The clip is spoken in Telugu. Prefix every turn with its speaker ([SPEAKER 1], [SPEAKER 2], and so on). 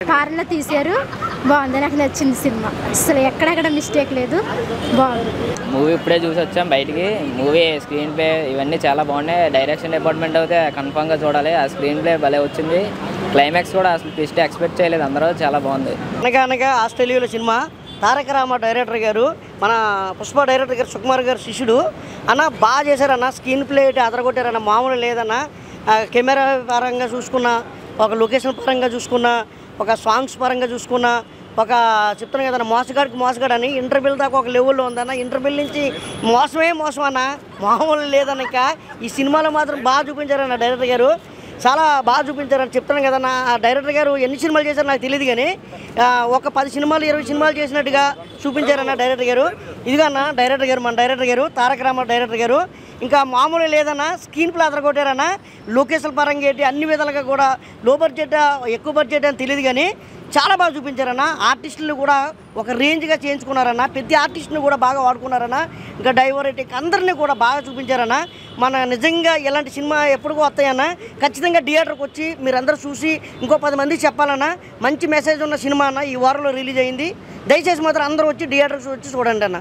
[SPEAKER 1] పారలో తీశారు, బాగుంది. నాకు నచ్చింది సినిమా, అసలు ఎక్కడెక్కడ మిస్టేక్ లేదు, బాగుంది.
[SPEAKER 2] మూవీ ఇప్పుడే చూసి వచ్చాం బయటికి. మూవీ స్క్రీన్ ప్లే ఇవన్నీ చాలా బాగున్నాయి. డైరెక్షన్ డిపార్ట్మెంట్ అయితే కన్ఫామ్గా చూడాలి. ఆ స్క్రీన్ ప్లే భలే వచ్చింది. క్లైమాక్స్ కూడా అసలు ట్విస్ట్ ఎక్స్పెక్ట్ చేయలేదు అందరూ, చాలా బాగుంది.
[SPEAKER 3] అనగా ఆస్ట్రేలియాలో సినిమా తారక రామ డైరెక్టర్ గారు, మన పుష్ప డైరెక్టర్ గారు సుకుమార్ గారు శిష్యుడు అన్న. బాగా చేశారన్న, స్క్రీన్ ప్లే అదరగొట్టారన్న, మామూలు లేదన్న. కెమెరా పరంగా చూసుకున్న, ఒక లొకేషన్ పరంగా చూసుకున్న, ఒక సాంగ్స్ పరంగా చూసుకున్న, ఒక చెప్తున్నాను కదన్న మోసగాడు అని ఇంటర్వెల్ దాకా ఒక లెవెల్లో ఉందన్న. ఇంటర్వెల్ నుంచి మోసం అన్న, మామూలు లేదన్న. ఇంకా ఈ సినిమాలో మాత్రం బాగా చూపించారన్న డైరెక్టర్ గారు, చాలా బాగా చూపించారని చెప్తున్నాను కదన్న. ఆ డైరెక్టర్ గారు ఎన్ని సినిమాలు చేశారో నాకు తెలియదు, కానీ ఒక 10 సినిమాలు 20 సినిమాలు చేసినట్టుగా చూపించారన్న డైరెక్టర్ గారు. ఇదిగన్న డైరెక్టర్ గారు, మన డైరెక్టర్ గారు తారక రామ డైరెక్టర్ గారు. ఇంకా మామూలు లేదన్న, స్క్రీన్ ప్లే అదరగొట్టారన్న. లొకేషన్ పరంగా ఏంటి అన్ని విధాలుగా కూడా, లో బడ్జెట్ ఎక్కువ బడ్జెట్ అని తెలియదు, కానీ చాలా బాగా చూపించారన్న. ఆర్టిస్టులు కూడా ఒక రేంజ్గా చేయించుకున్నారన్న, ప్రతి ఆర్టిస్ట్ని కూడా బాగా వాడుకున్నారన్న. ఇంకా డైవరేటిక్ అందరినీ కూడా బాగా చూపించారన్న. మన నిజంగా ఇలాంటి సినిమా ఎప్పటికో వస్తాయన్న, ఖచ్చితంగా థియేటర్కి వచ్చి మీరందరూ చూసి ఇంకో 10 మందికి చెప్పాలన్న. మంచి మెసేజ్ ఉన్న సినిమా అన్న, ఈ వారంలో రిలీజ్ అయింది. దయచేసి మాత్రం అందరూ వచ్చి థియేటర్కి వచ్చి చూడండి అన్న.